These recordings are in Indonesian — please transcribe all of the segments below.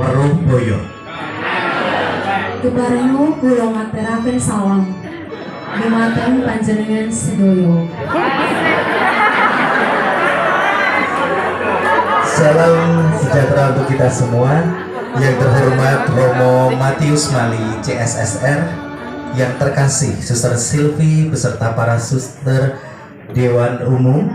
Weruh boyo Keparengu kula ngaturaken salam dumateng panjenengan sedaya. Salam sejahtera untuk kita semua. Yang terhormat Romo Matius Mali CSSR, yang terkasih Suster Silvi beserta para suster Dewan Umum,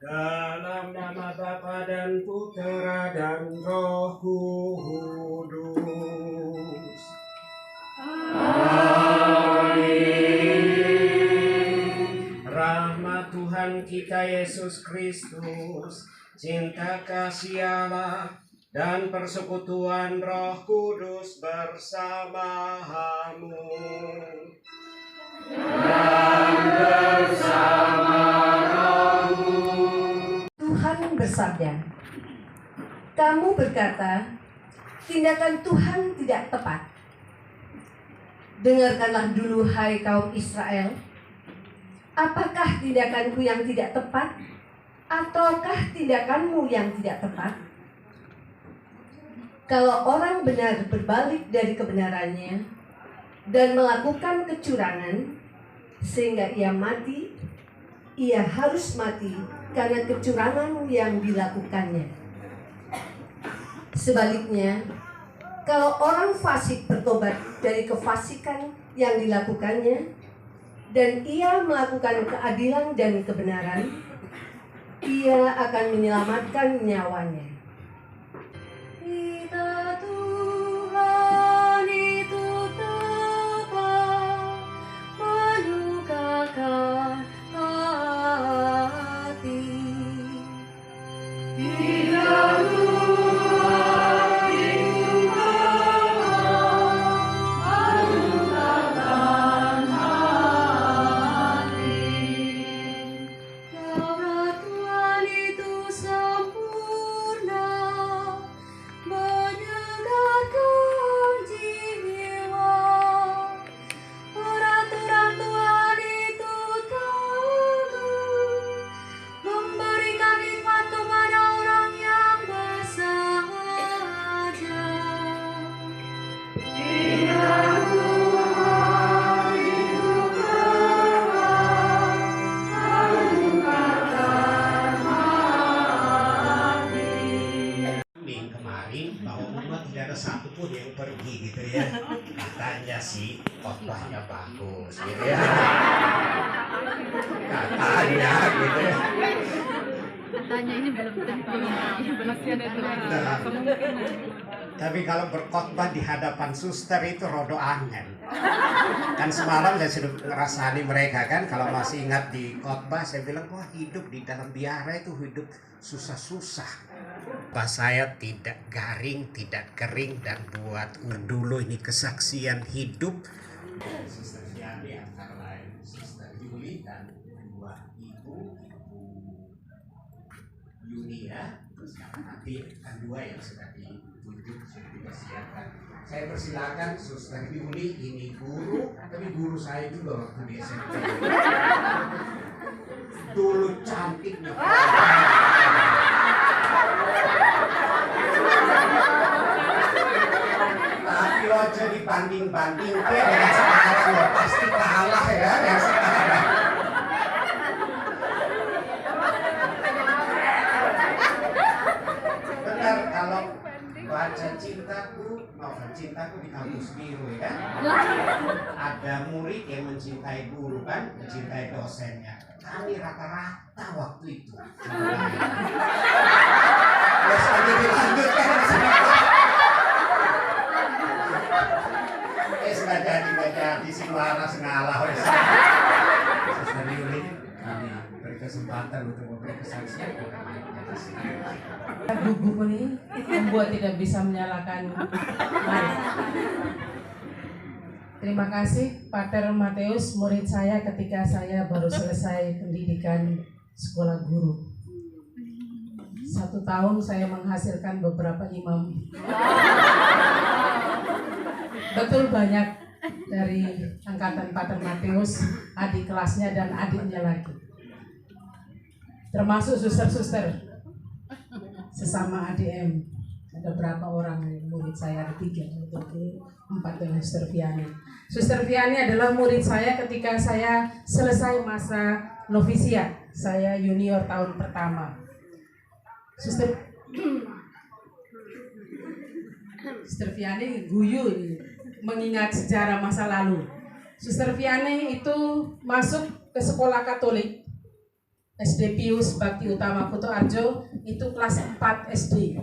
dalam nama Bapa dan Putera dan Roh Kudus. Amin. Rahmat Tuhan kita Yesus Kristus, cinta kasih Allah, dan persekutuan Roh Kudus bersamamu. Dan bersama Tuhan bersabda, kamu berkata, tindakan Tuhan tidak tepat. Dengarkanlah dulu hai kaum Israel, apakah tindakanku yang tidak tepat, ataukah tindakanmu yang tidak tepat? Kalau orang benar berbalik dari kebenarannya dan melakukan kecurangan sehingga ia mati, ia harus mati karena kecurangan yang dilakukannya. Sebaliknya, kalau orang fasik bertobat dari kefasikan yang dilakukannya dan ia melakukan keadilan dan kebenaran, ia akan menyelamatkan nyawanya. Kita Tuhan itu tepat menyukakan hati. Tidak Tuhan itu tepat menyukakan hati. Taurat Tuhan itu sempurna menyegarkan jiwa. Peraturan Tuhan itu teguh memberikan hikmat kepada orang yang bersahaja. Tidak Tuhan itu tepat menyukakan hati. kemarin bahwa umat tidak ada satu pun yang pergi gitu ya. Katanya sih khotbahnya bagus gitu ya. Katanya gitu ya. Katanya ini belum tentu, masih ada kemungkinan. Tapi kalau berkhotbah di hadapan suster itu rodo angin. Kan semalam saya sudah ngerasani mereka kan, kalau masih ingat di khotbah saya bilang, wah hidup di dalam biara itu hidup susah-susah. Khotbah saya tidak garing, tidak kering, dan buat dulu ini kesaksian hidup. Suster Yani antara lain Suster Yuli dan dua ibu Yunia, terus nanti kan dua yang sudah ditunjuk sudah dipersiapkan. Saya persilakan Suster Yuli, ini guru, tapi guru saya juga waktu di SMP. Dulu cantiknya. Tapi ojo dibanding-banding dengan sekarang lo pasti kalah ya yang sekarang. Benar, kalau baca cintaku, novel cintaku di kampus biru ya kan? Ada murid yang mencintai guru kan, mencintai dosennya. Kami rata-rata waktu itu. Terus aja dilanjutkan. Sudah jadi si waras ngalah. Suster Yuli, kami beri kesempatan untuk memberi kesaksian. Buku ini membuat tidak bisa menyalakan mari. Terima kasih Pater Mateus, murid saya ketika saya baru selesai pendidikan sekolah guru. 1 tahun saya menghasilkan beberapa imam. Betul banyak dari angkatan Pater Mateus, adik kelasnya dan adiknya lagi. Termasuk suster-suster sesama ADM. Ada berapa orang murid saya, ada 3, 4 dengan Suster Viani. Suster Viani adalah murid saya ketika saya selesai masa novisiat. Saya junior tahun pertama. Suster Viani guyu ini, mengingat sejarah masa lalu. Suster Viani itu masuk ke sekolah Katolik SD Pius Bakti Utama Kutoarjo, itu kelas 4 SD.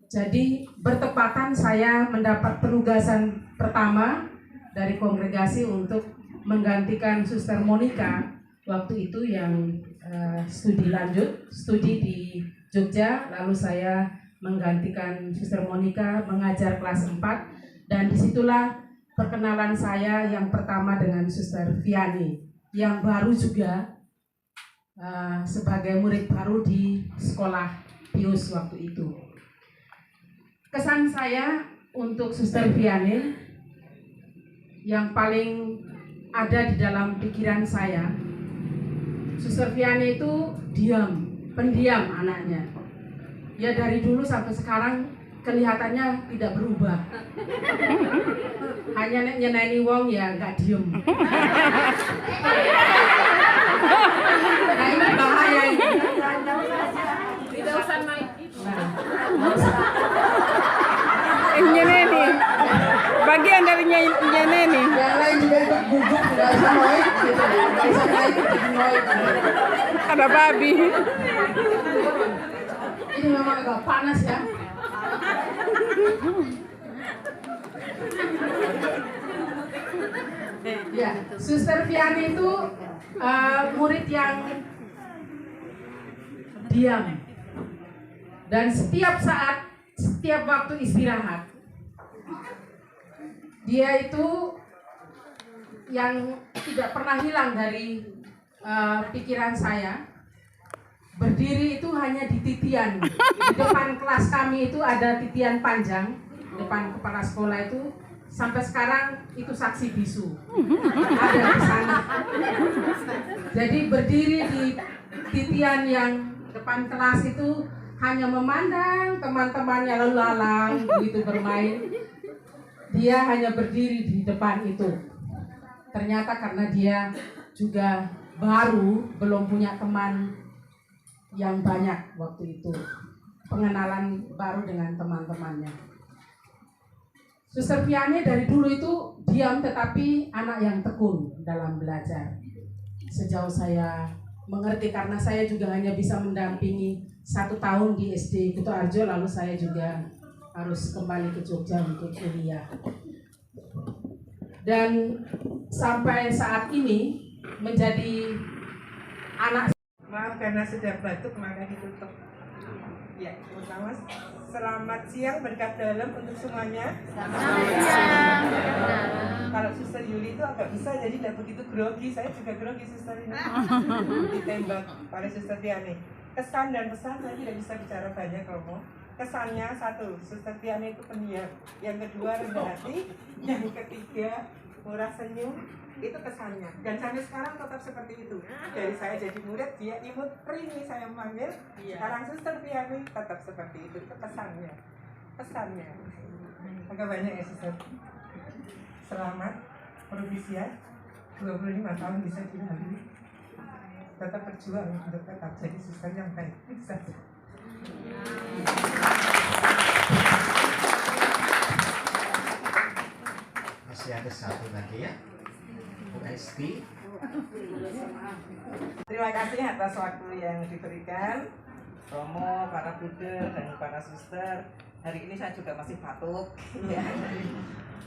Jadi bertepatan saya mendapat penugasan pertama dari kongregasi untuk menggantikan Suster Monica waktu itu yang studi di Jogja, lalu saya menggantikan Suster Monica mengajar kelas 4, dan disitulah perkenalan saya yang pertama dengan Suster Viani yang baru juga sebagai murid baru di sekolah Pius waktu itu. Kesan saya untuk Suster Viani yang paling ada di dalam pikiran saya, Suster Viani itu pendiam anaknya. Ya dari dulu sampai sekarang kelihatannya tidak berubah. Hanya nyeneni wong ya nggak diem. Nah ini bahaya ini. Tidak usah naik itu. Nyeneni, bagian dari nyeneni. Yang lain juga ikut gugup, nggak usah naik gitu. Nggak usah naik ikut naik. Ada babi. Ini memang agak panas ya. Ya, Suster Viani itu murid yang diam, dan setiap saat, setiap waktu istirahat, dia itu yang tidak pernah hilang dari pikiran saya. Berdiri itu hanya di titian. Di depan kelas kami itu ada titian panjang, depan kepala sekolah itu. Sampai sekarang itu saksi bisu. Ada di sana. Jadi berdiri di titian yang depan kelas itu hanya memandang teman-temannya lalu lalang begitu bermain. Dia hanya berdiri di depan itu. Ternyata karena dia juga baru, belum punya teman yang banyak waktu itu, pengenalan baru dengan teman-temannya. Suster Vianney dari dulu itu diam tetapi anak yang tekun dalam belajar. Sejauh saya mengerti, karena saya juga hanya bisa mendampingi 1 tahun di SD Kutoarjo, lalu saya juga harus kembali ke Jogja untuk kuliah. Dan sampai saat ini menjadi anak. Maaf karena sudah batuk maka ditutup. Ya, pertama selamat siang berkat dalam untuk semuanya. Kalau Suster Yuli itu agak bisa jadi tidak begitu grogi. Saya juga grogi Suster ini. Ditembak oleh Suster Vianney. Kesan dan pesan saya tidak bisa bicara banyak Romo. Kesannya 1, Suster Vianney itu pendiam. Yang kedua rendah hati. Yang ketiga murah senyum. Itu kesannya. Dan sampai sekarang tetap seperti itu. Dari saya jadi murid, dia imut Rini saya memanggil. Sekarang Suster Vianney tetap seperti itu. Itu kesannya. Pesannya. Agak banyak ya Suster. Selamat Provisia 25 tahun bisa dilalui. Tetap berjuang untuk tetap jadi suster yang baik. Itu saja. Masih ada satu lagi ya, Bu Esti. Terima kasih atas waktu yang diberikan Romo, para Buddha, dan para suster. Hari ini saya juga masih batuk ya.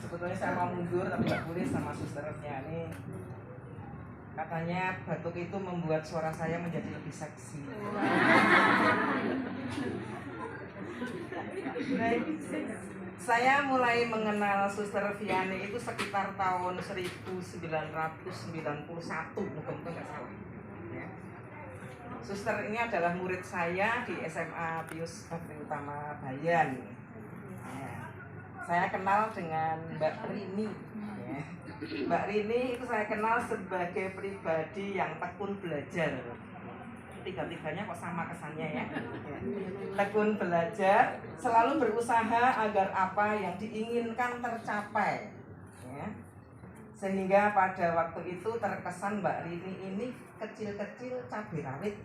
Sebetulnya saya mau mundur tapi nggak boleh sama Suster Vianney. Katanya batuk itu membuat suara saya menjadi lebih seksi. Baik, saya mulai mengenal Suster Vianney itu sekitar tahun 1991, mungkin nggak salah. Ya. Suster ini adalah murid saya di SMA Pius Bakti Utama Bayan. Ya. Saya kenal dengan Mbak Rini. Ya. Mbak Rini itu saya kenal sebagai pribadi yang tekun belajar. Tiga-tiganya kok sama kesannya ya. Tekun belajar, selalu berusaha agar apa yang diinginkan tercapai. Ya. Sehingga pada waktu itu terkesan Mbak Rini ini kecil-kecil cabai rawit,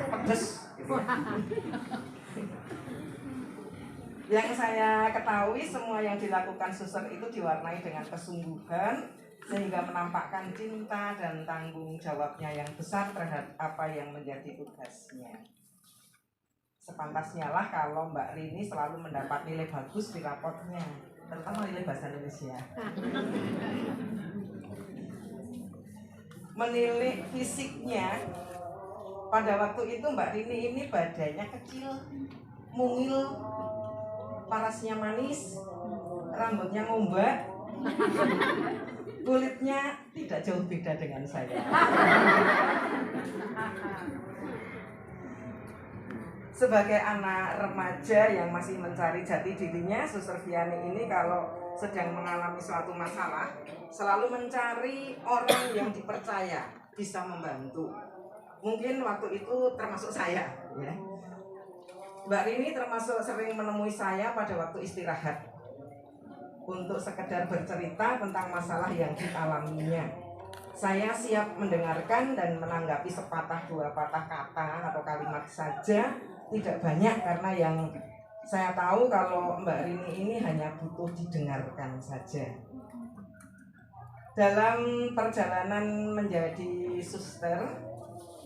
pedes. Gitu ya. Yang saya ketahui semua yang dilakukan suster itu diwarnai dengan kesungguhan sehingga menampakkan cinta dan tanggung jawabnya yang besar terhadap apa yang menjadi tugasnya. Sepantasnya lah kalau Mbak Rini selalu mendapat nilai bagus di raportnya, terutama nilai bahasa Indonesia. Menilik fisiknya, pada waktu itu Mbak Rini ini badannya kecil, mungil, parasnya manis, rambutnya ngombak, kulitnya tidak jauh beda dengan saya. Sebagai anak remaja yang masih mencari jati dirinya, Suster Vianney ini kalau sedang mengalami suatu masalah, selalu mencari orang yang dipercaya bisa membantu. Mungkin waktu itu termasuk saya, ya. Mbak Rini termasuk sering menemui saya pada waktu istirahat untuk sekedar bercerita tentang masalah yang dialaminya. Saya siap mendengarkan dan menanggapi sepatah dua patah kata atau kalimat saja, tidak banyak, karena yang saya tahu kalau Mbak Rini ini hanya butuh didengarkan saja. Dalam perjalanan menjadi suster,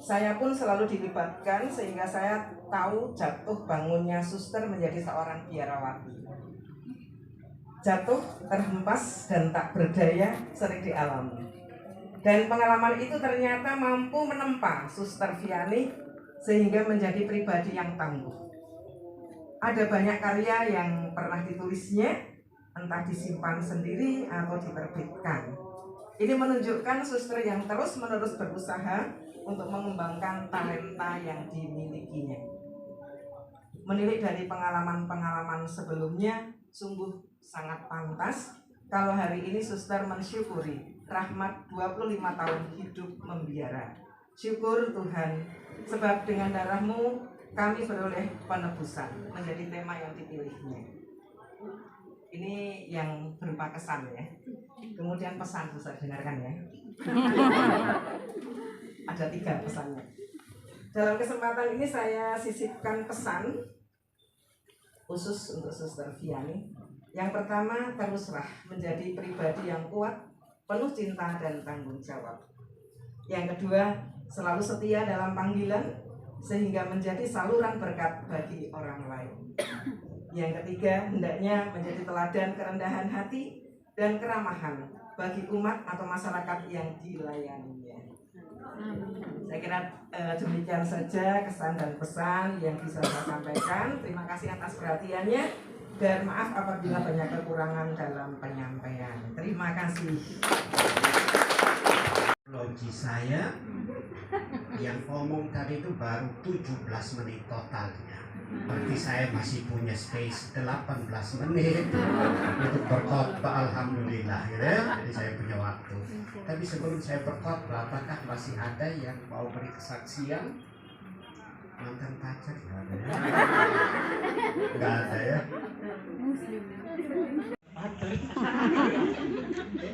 saya pun selalu dilibatkan sehingga saya tahu jatuh bangunnya suster menjadi seorang biarawati. Jatuh, terhempas, dan tak berdaya sering dialami. Dan pengalaman itu ternyata mampu menempa Suster Vianney sehingga menjadi pribadi yang tangguh. Ada banyak karya yang pernah ditulisnya, entah disimpan sendiri atau diterbitkan. Ini menunjukkan suster yang terus-menerus berusaha untuk mengembangkan talenta yang dimilikinya. Menilik dari pengalaman-pengalaman sebelumnya, sungguh sangat pantas kalau hari ini suster mensyukuri rahmat 25 tahun hidup membiara. Syukur Tuhan, sebab dengan darahmu kami beroleh penebusan, menjadi tema yang dipilihnya. Ini yang berupa kesan ya. Kemudian pesan, suster dengarkan ya. Ada 3 pesannya. Dalam kesempatan ini saya sisipkan pesan khusus untuk Suster Vianney. Yang pertama, teruslah menjadi pribadi yang kuat, penuh cinta dan tanggung jawab. Yang kedua, selalu setia dalam panggilan sehingga menjadi saluran berkat bagi orang lain. Yang ketiga, hendaknya menjadi teladan kerendahan hati dan keramahan bagi umat atau masyarakat yang dilayaninya. Saya kira demikian saja kesan dan pesan yang bisa saya sampaikan. Terima kasih atas perhatiannya dan maaf apabila banyak kekurangan dalam penyampaian. Terima kasih. Logi saya yang ngomong tadi itu baru 17 menit totalnya. Berarti saya masih punya space 18 menit untuk berkhotbah, alhamdulillah gitu ya. Jadi saya punya waktu. Tapi sebelum saya berkhotbah, apakah masih ada yang mau beri kesaksian? Mantan pacar nggak ada ya? Nggak ada ya?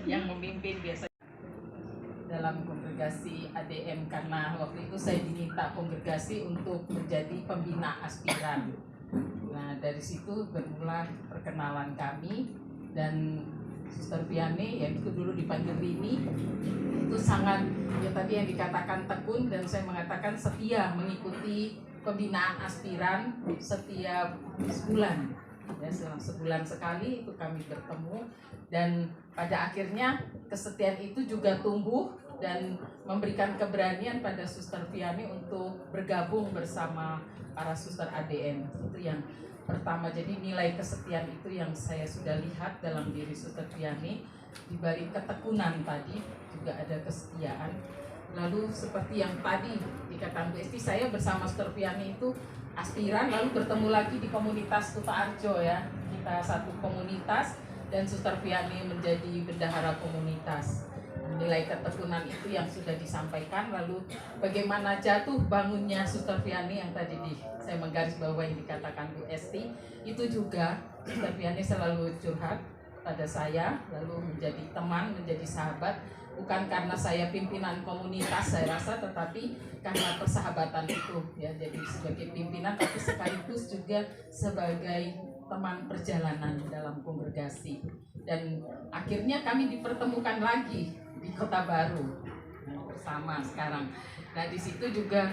Yang memimpin biasanya dalam kongregasi ADM, karena waktu itu saya diminta kongregasi untuk menjadi pembina aspiran. Nah, dari situ bermula perkenalan kami, dan Suster Vianney yang itu dulu dipanggil Rini itu sangat, ya tadi yang dikatakan tekun, dan saya mengatakan setia mengikuti pembinaan aspiran setiap sebulan. Ya, sebulan sekali itu kami bertemu, dan pada akhirnya kesetiaan itu juga tumbuh dan memberikan keberanian pada Suster Vianney untuk bergabung bersama para suster ADN. Itu yang pertama. Jadi nilai kesetiaan itu yang saya sudah lihat dalam diri Suster Vianney. Di balik ketekunan tadi juga ada kesetiaan. Lalu seperti yang tadi dikatakan Bu Esti, saya bersama Suster Vianney itu aspiran, lalu bertemu lagi di komunitas Kuta Arjo ya. Kita satu komunitas dan Suster Vianney menjadi bendahara komunitas. Nilai ketekunan itu yang sudah disampaikan. Lalu bagaimana jatuh bangunnya Suster Vianney yang tadi saya menggarisbawahi yang dikatakan Bu Esti, itu juga Suster Vianney selalu curhat pada saya, lalu menjadi teman, menjadi sahabat, bukan karena saya pimpinan komunitas saya rasa, tetapi karena persahabatan itu ya. Jadi sebagai pimpinan tapi sekaligus juga sebagai teman perjalanan dalam kongregasi. Dan akhirnya kami dipertemukan lagi di Kota Baru bersama sekarang. Nah, di situ juga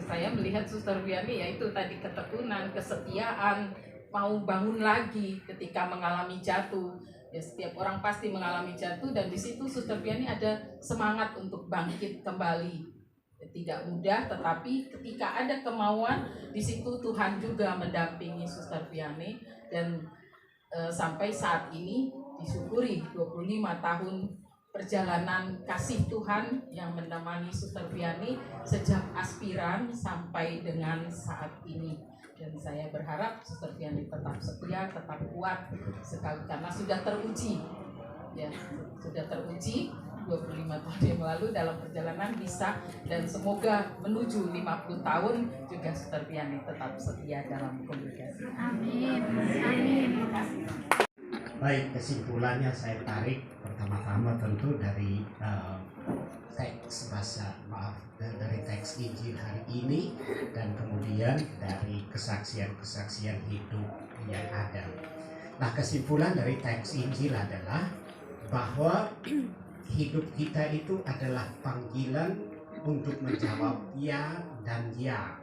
saya melihat Suster Vianney yaitu tadi ketekunan, kesetiaan, mau bangun lagi ketika mengalami jatuh. Ya, setiap orang pasti mengalami jatuh, dan di situ Suster Vianney ada semangat untuk bangkit kembali. Tidak mudah, tetapi ketika ada kemauan, di situ Tuhan juga mendampingi Suster Vianney, dan sampai saat ini disyukuri 25 tahun perjalanan kasih Tuhan yang menemani Suster Vianney sejak aspiran sampai dengan saat ini. Dan saya berharap Suster Vianney tetap setia, tetap kuat sekali, karena sudah teruji ya, sudah teruji 25 tahun yang lalu dalam perjalanan bisa, dan semoga menuju 50 tahun juga Suster Vianney tetap setia dalam kongregasi. Amin. Amin. Baik, kesimpulannya saya tarik pertama-tama tentu dari teks dari teks Injil hari ini, dan kemudian dari kesaksian-kesaksian hidup yang ada. Nah, kesimpulan dari teks Injil adalah bahwa hidup kita itu adalah panggilan untuk menjawab ya dan ya.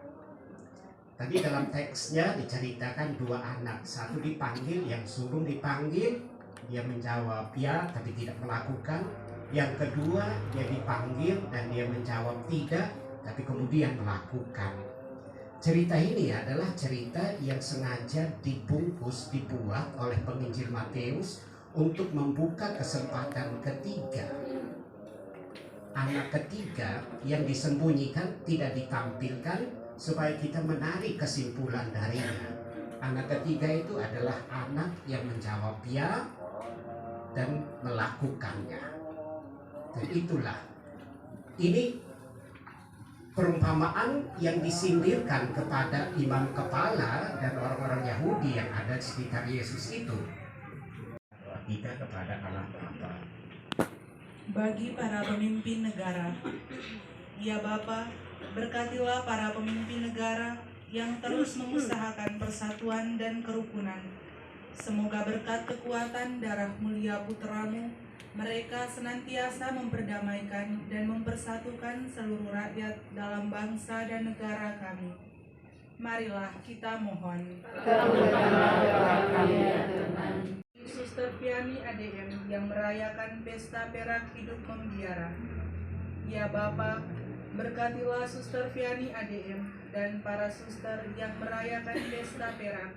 Tadi dalam teksnya diceritakan dua anak, satu dipanggil, yang sulung dipanggil, dia menjawab ya tapi tidak melakukan. Yang kedua dia dipanggil dan dia menjawab tidak, tapi kemudian melakukan. Cerita ini adalah cerita yang sengaja dibuat oleh penginjil Matius untuk membuka kesempatan ketiga. Anak ketiga yang disembunyikan, tidak ditampilkan, supaya kita menarik kesimpulan darinya. Anak ketiga itu adalah anak yang menjawab ya dan melakukannya. Dan itulah, ini perumpamaan yang disindirkan kepada imam kepala dan orang-orang Yahudi yang ada di sekitar Yesus itu. Kita kepada Allah Bapa. Bagi para pemimpin negara, ya Bapa, berkatilah para pemimpin negara yang terus mengusahakan persatuan dan kerukunan, Semoga berkat kekuatan darah mulia putramu, mereka senantiasa memperdamaikan dan mempersatukan seluruh rakyat dalam bangsa dan negara kami. Marilah kita mohon. Suster Viani ADM yang merayakan pesta perak hidup membiara. Ya Bapa, berkatilah Suster Viani ADM dan para suster yang merayakan pesta perak,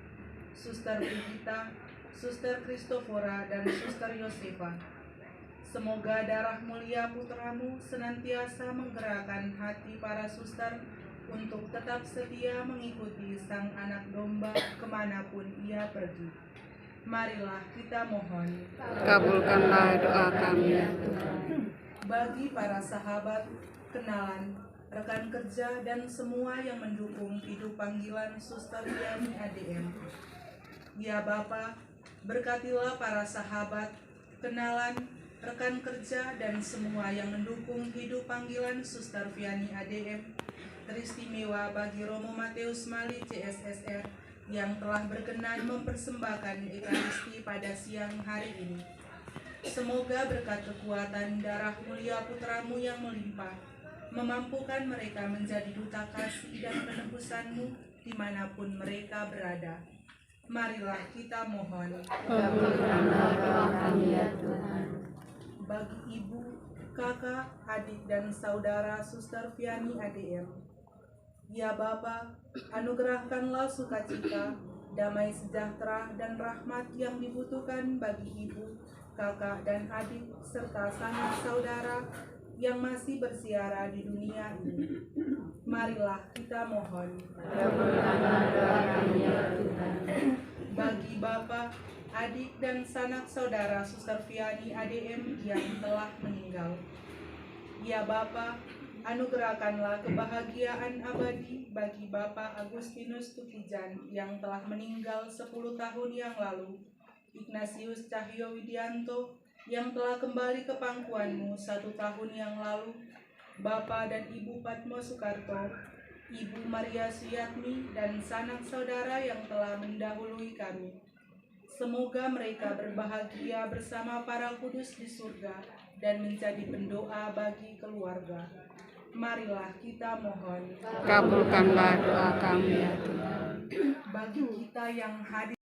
Suster Brigita, Suster Kristofora, dan Suster Yosefa. Semoga darah mulia putramu senantiasa menggerakkan hati para suster untuk tetap setia mengikuti sang anak domba kemanapun ia pergi. Marilah kita mohon. Kabulkanlah doa kami ya Tuhan. Bagi para sahabat, kenalan, rekan kerja, dan semua yang mendukung hidup panggilan Suster Viani ADM. Ya Bapa, berkatilah para sahabat, kenalan, rekan kerja, dan semua yang mendukung hidup panggilan Suster Viani ADM, teristimewa bagi Romo Matius Mali CSSR yang telah berkenan mempersembahkan Ekaristi pada siang hari ini. Semoga berkat kekuatan darah mulia putramu yang melimpah, memampukan mereka menjadi duta kasih dan penebusanmu dimanapun mereka berada. Marilah kita mohon. Bagi ibu, kakak, adik, dan saudara Suster Viani ADM, ya Bapa, anugerahkanlah sukacita, damai sejahtera, dan rahmat yang dibutuhkan bagi ibu, kakak, dan adik, serta sanak saudara yang masih bersiara di dunia ini. Marilah kita mohon. Bagi Bapa, adik, dan sanak saudara Suster Viani ADM yang telah meninggal, ya Bapa, anugerahkanlah kebahagiaan abadi bagi Bapak Agustinus Tukijan yang telah meninggal 10 tahun yang lalu, Ignatius Cahyo Widianto yang telah kembali ke pangkuanmu 1 tahun yang lalu, Bapak dan Ibu Patmo Soekarto, Ibu Maria Suyatmi, dan sanak saudara yang telah mendahului kami. Semoga mereka berbahagia bersama para kudus di surga dan menjadi pendoa bagi keluarga. Marilah kita mohon. Kabulkanlah doa kami ya Tuhan. Bagi kita yang hadir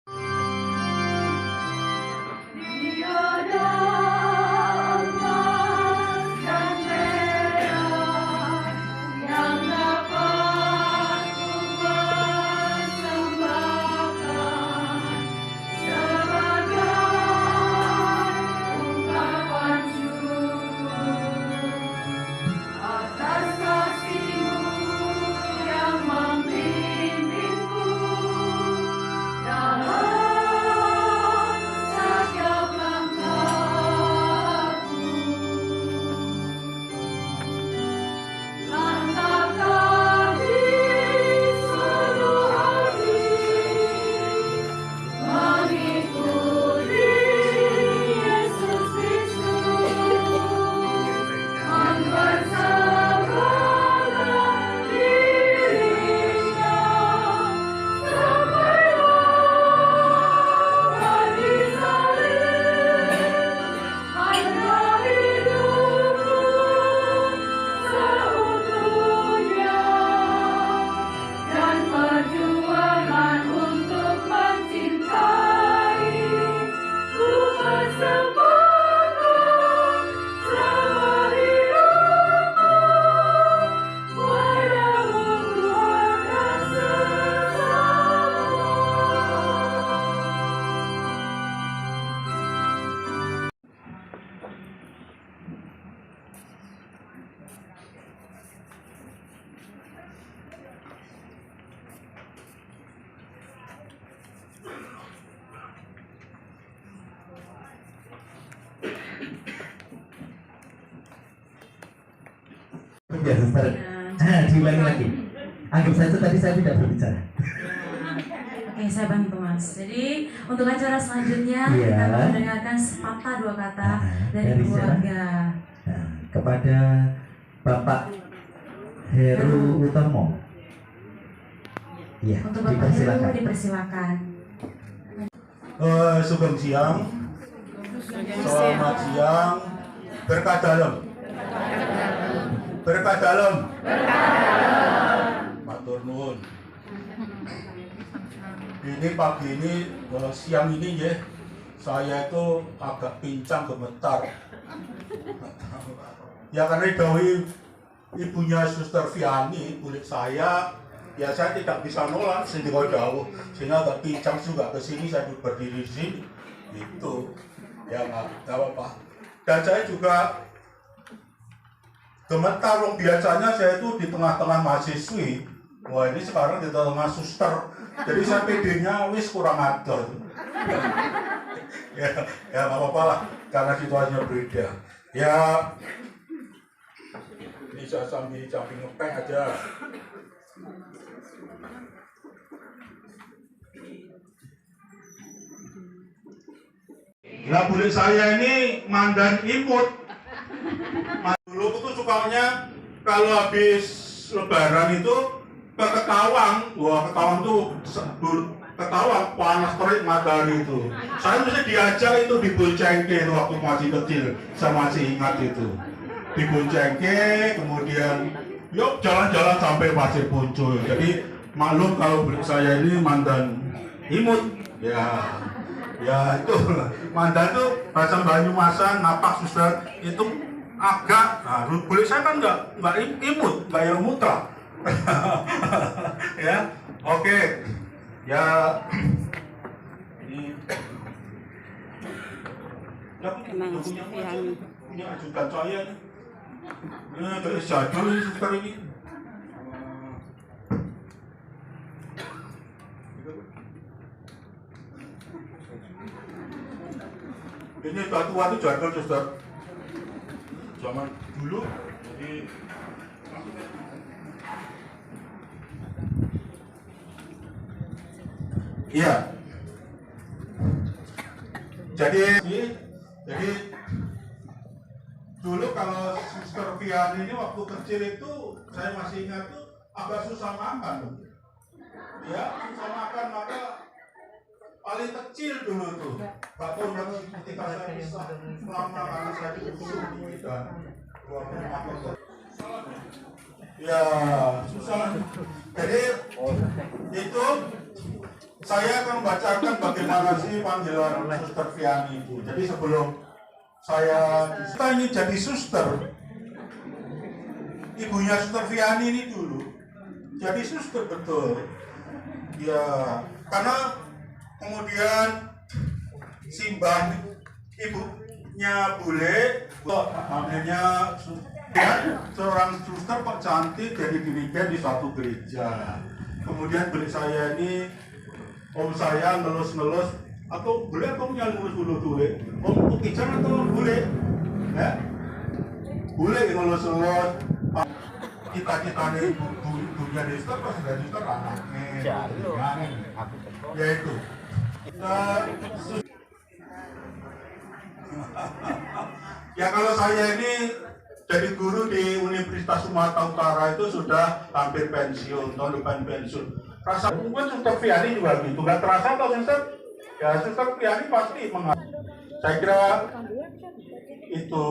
Ya, Suster. Diulangi lagi. Anggap saja tadi saya tidak berbicara. Oke, saya bantu Mas. Jadi untuk acara selanjutnya Iya. kita akan mendengarkan sepatah 2 kata dari Dari keluarga. Nah, kepada Bapak Heru Utomo. Iya, Untuk Bapak Heru dipersilakan. dipersilakan. Sugeng siang, selamat siang, berkah dalam, berkah dalam, matur nuwun. Ini pagi ini, siang ini ya, saya itu agak pincang gemetar. Ya karena dawuh ibunya Suster Viani, kulit saya, ya saya tidak bisa nolak sehingga dawuh, sehingga agak pincang juga ke sini, saya berdiri di sini. Itu ya nggak apa-apa. Dan saya juga gemetar, biasanya saya itu di tengah-tengah mahasiswi. Wah ini sekarang di tengah suster, jadi saya PD-nya wis kurang atur. Ya nggak apa-apa lah, karena situasinya beda. Ya bisa sambil ngepek aja. Nah, bulik saya ini mandan imut. Dulu tuh sukanya kalau habis lebaran itu ke Ketawang. Wah, Ketawang tuh Ketawang panas terik matahari itu. Saya mesti diajak itu diboncengke waktu masih kecil. Saya masih ingat itu. Diboncengke, kemudian yuk jalan-jalan sampai Pasir Puncul. Jadi maklum kalau bulik saya ini mandan imut. Ya itu mandan tuh bahasa Banyumasan, napak suster itu agak, nah kulit saya kan nggak imut, nggak yang mutra. Ya, oke. Ya ini punya ajudan saya nih. Ini dari jadul ini suster ini. Ini tua itu jadul suster. Zaman dulu, jadi iya. Jadi dulu kalau Suster Viani ini waktu kecil itu saya masih ingat tuh agak susah makan. Ya, susah makan, maka paling kecil dulu tuh. Bahkan ketika saya bisa lama karena saya diusung dan ya susah. Jadi itu saya akan membacakan bagaimana sih panggilan Suster Viani itu. Jadi sebelum saya ini jadi suster, ibunya Suster Viani ini dulu jadi suster betul. Ya karena kemudian simbah ibunya bule, namanya seorang suster kok cantik jadi dirigen di suatu gereja. Kemudian beli saya ini, om saya ngelus-ngelus, atau bule atau yang ngelus-ngelus bule, om Ukijan atau bule, ya, bule ngelus-ngelus. Cita-citanya ibunya di suster pas dari suster anaknya, ya itu. Ya kalau saya ini jadi guru di Universitas Sumatera Utara itu sudah hampir pensiun, tahun depan pensiun. Rasa mungkin Suster Viani juga gitu, nggak terasa atau Suster? Ya Suster Viani pasti mengerti. Saya kira itu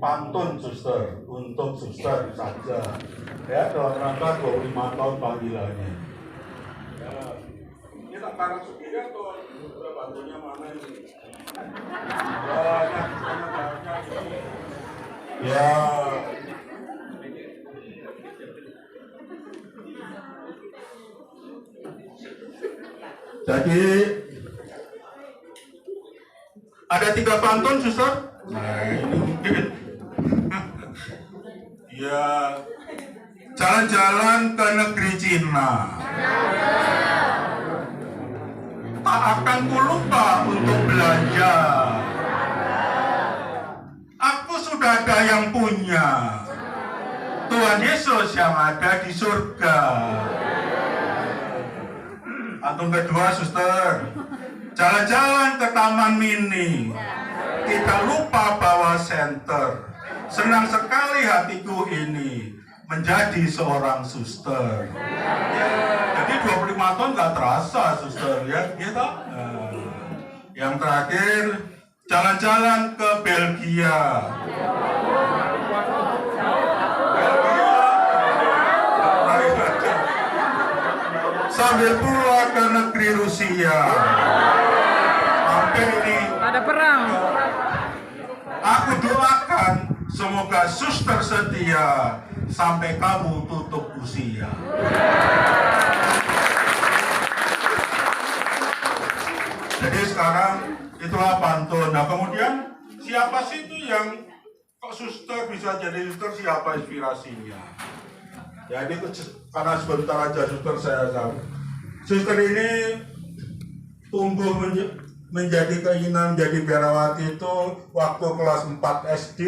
pantun Suster untuk Suster saja. Ya dalam rangka 25 tahun panggilannya. Ya, ini tak karang sendiri atau bantunya mana ini? Ya. Jadi ada 3 pantun Suster. Nah ini mungkin. Ya. Jalan-jalan ke negeri Cina. Tak akan lupa untuk belanja. Aku sudah ada yang punya. Tuhan Yesus yang ada di surga. Pantun kedua Suster. Jalan-jalan ke Taman Mini. Tidak lupa bawa senter. Senang sekali hatiku ini menjadi seorang suster. Jadi 25 tahun nggak terasa suster ya, gitu. Yang terakhir jalan-jalan ke Belgia. Sambil pulang ke negeri Rusia. Sampai ini Ada perang. aku doakan semoga suster setia sampai kamu tutup usia. Jadi sekarang itulah pantun. Nah kemudian siapa sih itu yang kok suster bisa jadi suster, siapa inspirasinya? Ya ini karena sebentar aja suster saya tahu. Suster ini tumbuh menjadi keinginan menjadi biarawati itu waktu kelas 4 SD.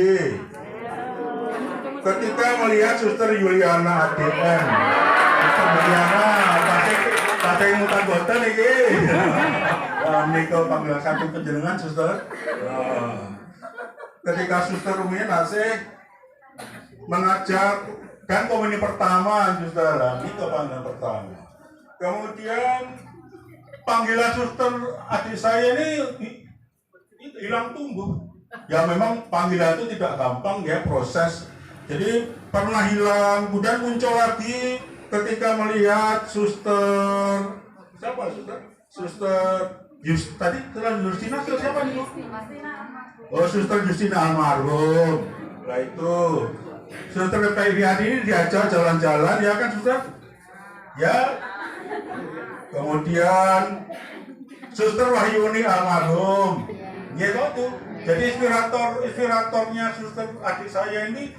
Ketika melihat suster Yuliana ADM. Suster Yuliana, pasti mutan boten iki. Niko panggilan satu penjenengan suster. Ketika suster rumiyin asih mengajak kan komuni pertama suster lah, itu panggilan pertama. Kemudian panggilan suster adik saya ini hilang tumbuh. Ya memang panggilan itu tidak gampang ya proses. Jadi pernah hilang, kemudian muncul lagi ketika melihat suster siapa suster? Suster tadi Justina siapa nih? Oh suster Justina almarhum. Nah itu suster Peviani ini diajak jalan-jalan ya kan suster? Ya. Kemudian suster Wahyuni almarhum. Ya itu. Jadi inspiratornya suster adik saya ini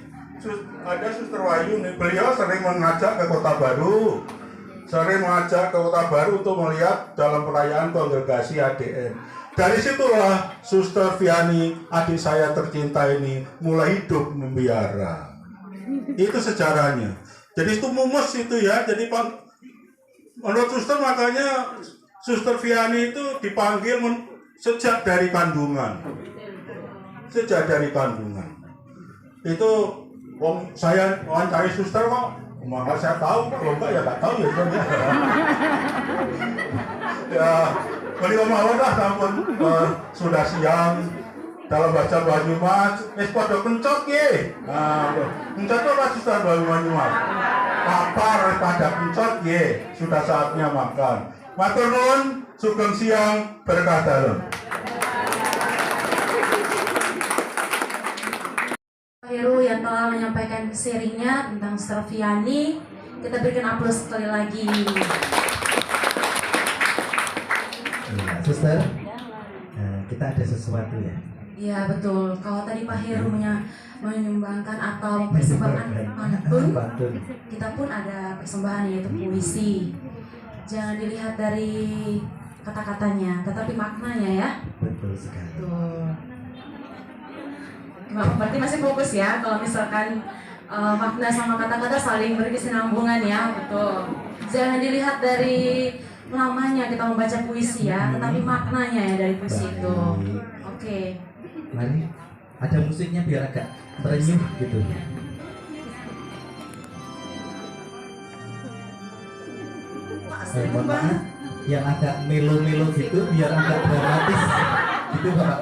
ada suster Wahyuni. Beliau sering mengajak ke Kota Baru. Sering mengajak ke Kota Baru untuk melihat dalam perayaan kongregasi ADM. Dari situlah Suster Viani, adik saya tercinta ini, mulai hidup membiara. Itu sejarahnya. Jadi itu mumus itu ya. Jadi menurut suster makanya Suster Viani itu dipanggil sejak dari kandungan. Sejak dari kandungan. Itu saya wawancari suster kok. Maka saya tahu, kalau enggak ya enggak tahu ya sebenarnya. Ya, beliau mawon lah sampun sudah siang dalam baca Banyumas, pada pencot ye. Nah, pencot itu apa suster Banyumas? Lapar pada pencot ye, sudah saatnya makan. Matur nuwun, sugeng siang berkah dalem. Heru yang telah menyampaikan sharingnya tentang Suster Viani. Kita berikan aplaus sekali lagi. Ya, suster, kita ada sesuatu ya. Iya betul. Kalau tadi Pak Heru menyumbangkan atau persembahan pantun, kita pun ada persembahan yaitu puisi. Jangan dilihat dari kata-katanya, tetapi maknanya ya. Betul sekali. Betul. Berarti masih fokus ya kalau misalkan makna sama kata-kata saling berkesinambungan ya, betul. Jangan dilihat dari namanya kita membaca puisi ya, tetapi maknanya ya dari puisi itu. Oke. Mari, ada musiknya biar agak terenyuh gitu. Mohon maaf, yang agak melo-melo gitu biar agak dramatis gitu Pak.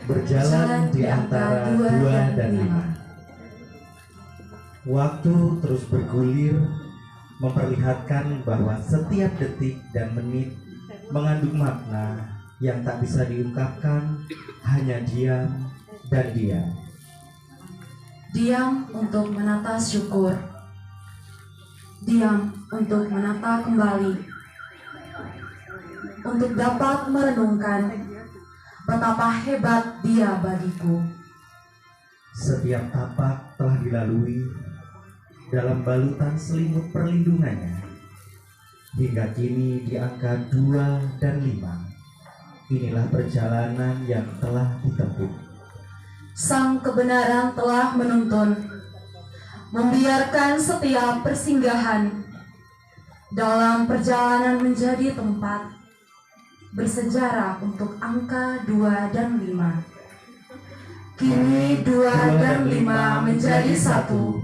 Berjalan di antara 2 dan 5. Waktu terus bergulir, memperlihatkan bahwa setiap detik dan menit mengandung makna yang tak bisa diungkapkan, hanya diam dan diam. Diam untuk menata syukur. Diam untuk menata kembali. Untuk dapat merenungkan betapa hebat dia bagiku. Setiap tapak telah dilalui dalam balutan selimut perlindungannya. Hingga kini di angka 2 dan 5. Inilah perjalanan yang telah ditempuh. Sang kebenaran telah menuntun, membiarkan setiap persinggahan dalam perjalanan menjadi tempat bersejarah untuk angka 2 dan 5. Kini 2 dan 5 menjadi satu,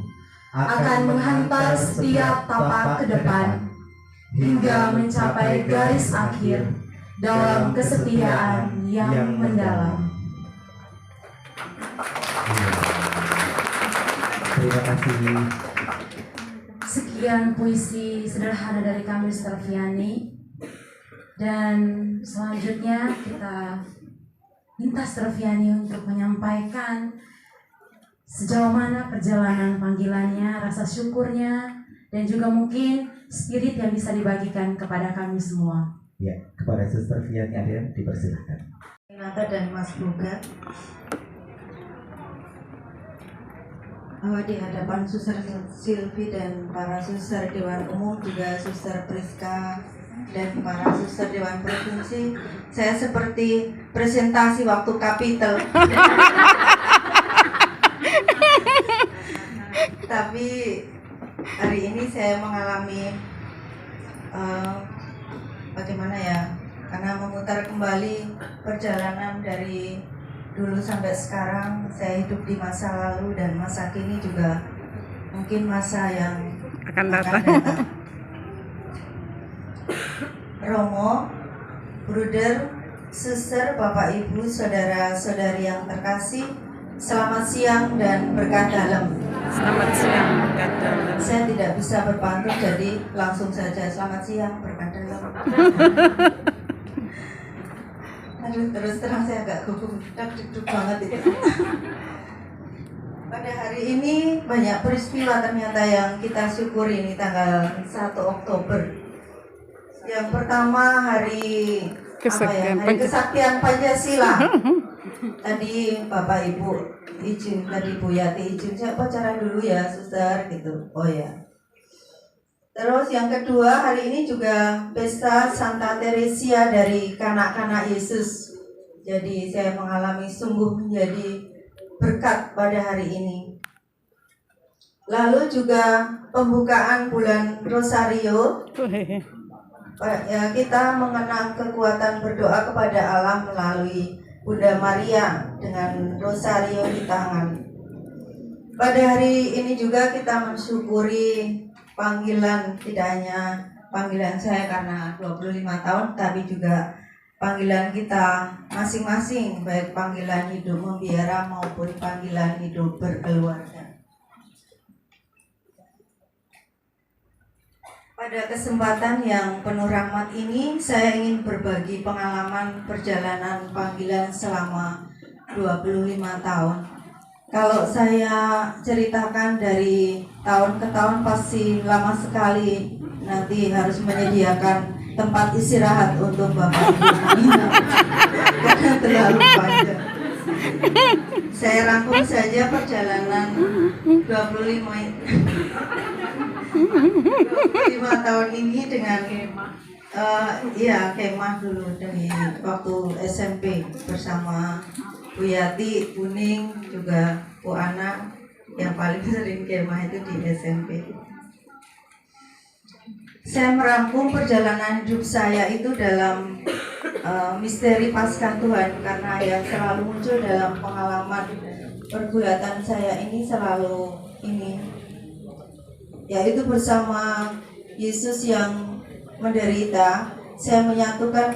akan menghantar setiap tapak ke depan, hingga mencapai garis akhir dalam kesetiaan yang mendalam. Terima kasih. Sekian puisi sederhana dari kami Suster Viani. Dan selanjutnya kita minta Suster Viani untuk menyampaikan sejauh mana perjalanan panggilannya, rasa syukurnya, dan juga mungkin spirit yang bisa dibagikan kepada kami semua. Ya, kepada Suster Viani ADM dipersilakan. Renata dan Mas Boga, bahwa di hadapan Suster Silvi dan para Suster Dewan Umum, juga Suster Priska dan para Suster Dewan Provinsi, saya seperti presentasi waktu Kapitel. Tapi hari ini saya mengalami bagaimana ya, karena memutar kembali perjalanan dari dulu sampai sekarang. Saya hidup di masa lalu dan masa kini juga mungkin masa yang akan datang. Romo, Bruder, Suster, Bapak Ibu, Saudara-saudari yang terkasih, selamat siang dan berkah dalam. Selamat siang, berkah dalam. Saya tidak bisa berpantun, jadi langsung saja selamat siang, berkah dalam. Aduh, terus terang saya agak gugup, deg-deg banget itu. Pada hari ini banyak peristiwa ternyata yang kita syukuri ini tanggal 1 Oktober. Yang pertama hari Hari Kesaktian Pancasila. Tadi Bapak Ibu izin, tadi Bu Yati izin, saya pacaran dulu ya Suster gitu. Oh ya. Terus yang kedua, hari ini juga pesta Santa Teresia dari Kanak-kanak Yesus. Jadi saya mengalami sungguh menjadi berkat pada hari ini. Lalu juga pembukaan bulan Rosario. Ya, kita mengenang kekuatan berdoa kepada Allah melalui Bunda Maria dengan Rosario di tangan. Pada hari ini juga kita mensyukuri panggilan, tidak hanya panggilan saya karena 25 tahun, tapi juga panggilan kita masing-masing, baik panggilan hidup membiara maupun panggilan hidup berkeluarga. Pada kesempatan yang penuh rahmat ini, saya ingin berbagi pengalaman perjalanan panggilan selama 25 tahun. Kalau saya ceritakan dari tahun ke tahun pasti lama sekali, nanti harus menyediakan tempat istirahat untuk Bapak Ibu karena terlalu panjang. Saya rangkum saja perjalanan 25 tahun ini dengan kemah dulu dari waktu SMP bersama Bu Yati, Kuning, juga Bu Ana, yang paling sering kemah itu di SMP. Saya merangkum perjalanan hidup saya itu dalam misteri Paskah Tuhan, karena yang selalu muncul dalam pengalaman pergulatan saya ini selalu ini, yaitu bersama Yesus yang menderita. Saya menyatukan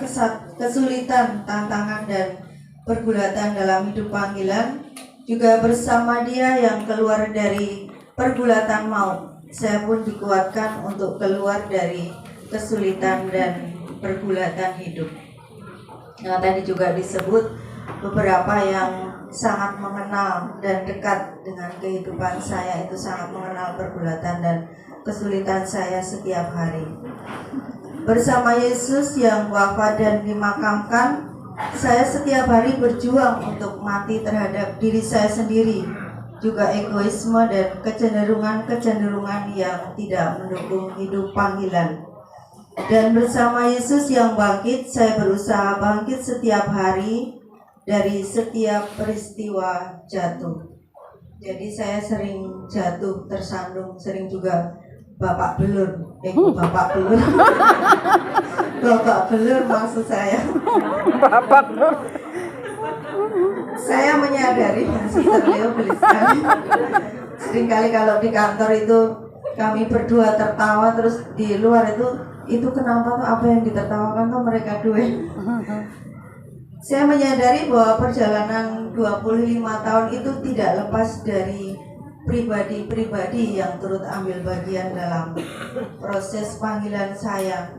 kesulitan, tantangan, dan pergulatan dalam hidup panggilan, juga bersama Dia yang keluar dari pergulatan maut. Saya pun dikuatkan untuk keluar dari kesulitan dan pergulatan hidup. Nah, tadi juga disebut beberapa yang sangat mengenal dan dekat dengan kehidupan saya, itu sangat mengenal pergulatan dan kesulitan saya setiap hari. Bersama Yesus yang wafat dan dimakamkan, saya setiap hari berjuang untuk mati terhadap diri saya sendiri, juga egoisme dan kecenderungan-kecenderungan yang tidak mendukung hidup panggilan. Dan bersama Yesus yang bangkit, saya berusaha bangkit setiap hari dari setiap peristiwa jatuh. Jadi saya sering jatuh, tersandung, sering juga Bapak Belur, Bapak Belur, Bapak Belur maksud saya. Bapak Belur. Saya menyadari Suster Leo gelis sekali. Seringkali kalau di kantor itu kami berdua tertawa, terus di luar itu kenapa tuh, apa yang ditertawakan tuh mereka dua. Saya menyadari bahwa perjalanan 25 tahun itu tidak lepas dari pribadi-pribadi yang turut ambil bagian dalam proses panggilan saya.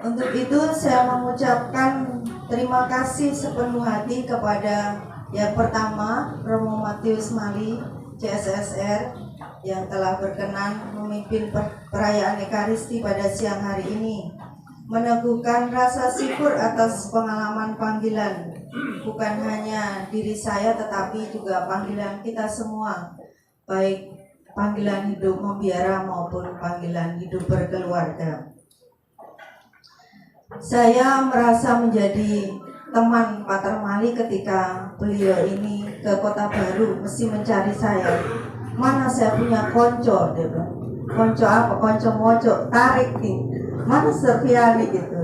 Untuk itu saya mengucapkan terima kasih sepenuh hati kepada yang pertama Romo Matius Mali, CSSR, yang telah berkenan memimpin perayaan Ekaristi pada siang hari ini, meneguhkan rasa syukur atas pengalaman panggilan, bukan hanya diri saya tetapi juga panggilan kita semua, baik panggilan hidup membiara maupun panggilan hidup berkeluarga. Saya merasa menjadi teman Pater Mali ketika beliau ini ke Kota Baru, mesti mencari saya. Mana saya punya konco, dia bilang. Konco apa? Konco mojo, tarik nih. Mana Serviani gitu.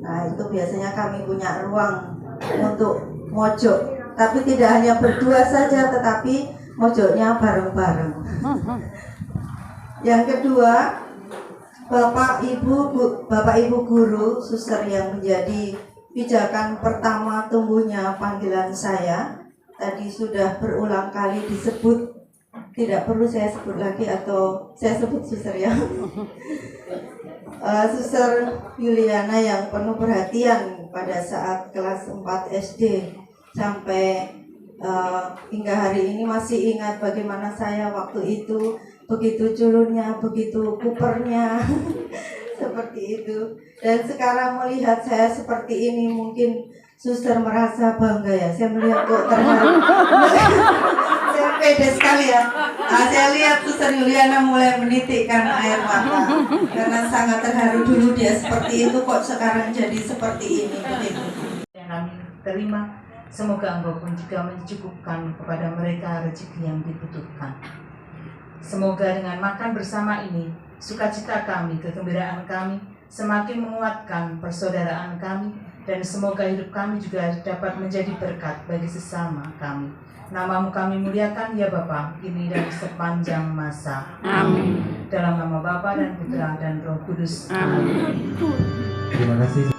Nah itu biasanya kami punya ruang untuk mojo, tapi tidak hanya berdua saja, tetapi mojoknya bareng-bareng. Yang kedua, Bapak Ibu guru, suster yang menjadi pijakan pertama tumbuhnya panggilan saya, tadi sudah berulang kali disebut, tidak perlu saya sebut lagi atau saya sebut suster ya. Suster Yuliana yang penuh perhatian pada saat kelas 4 SD sampai hingga hari ini masih ingat bagaimana saya waktu itu, begitu culunnya, begitu kupernya, seperti itu. Dan sekarang melihat saya seperti ini, mungkin suster merasa bangga ya. Saya melihat kok terharu. Saya pede sekali ya. Saya lihat suster Yuliana mulai menitikkan air mata karena sangat terharu. Dulu dia seperti itu, kok sekarang jadi seperti ini. Begitu. Yang kami terima, semoga Engkau pun juga mencukupkan kepada mereka rezeki yang dibutuhkan. Semoga dengan makan bersama ini, sukacita kami, kegembiraan kami semakin menguatkan persaudaraan kami, dan semoga hidup kami juga dapat menjadi berkat bagi sesama kami. Namamu kami muliakan ya Bapa, ini dan sepanjang masa. Amin. Dalam nama Bapa dan Putra dan Roh Kudus. Amin. Terima kasih.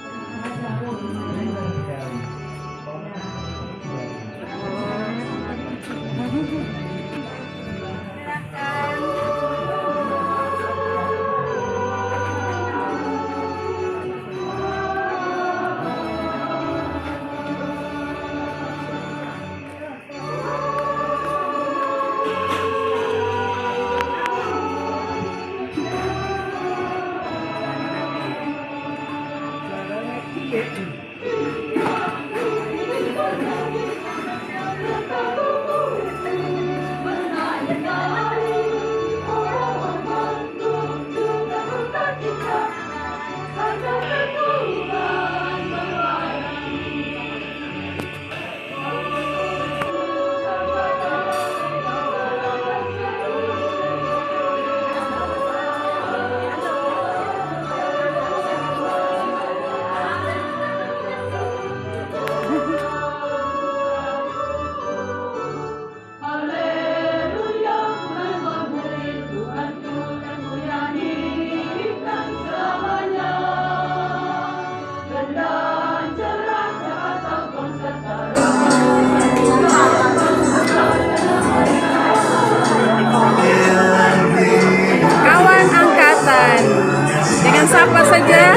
Dengan siapa saja?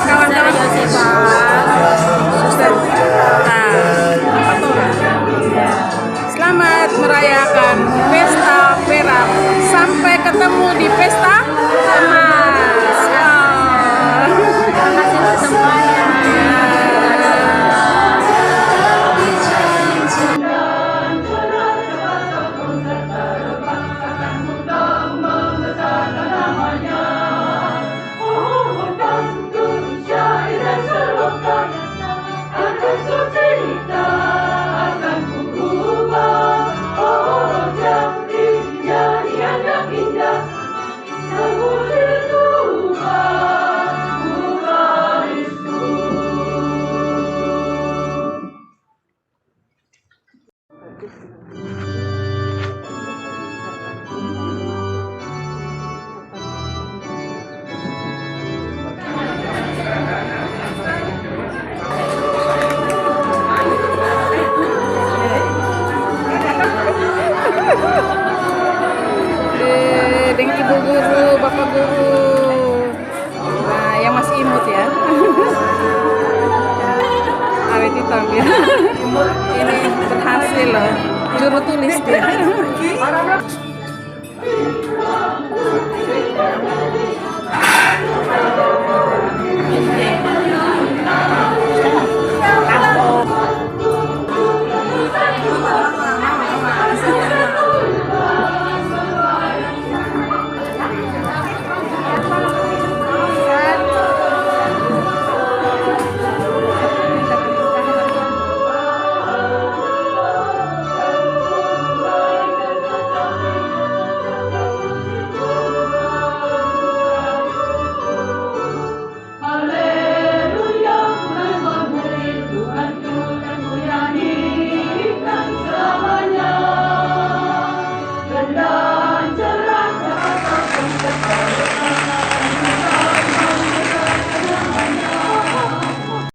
Kawan-kawan Suster. Selamat merayakan pesta perak. Sampai ketemu di pesta emas. Terima kasih semuanya. ibu guru, bapak guru. Nah, yang masih imut ya. Awet hitam ya. Ini berhasil loh. Juru tulis dia.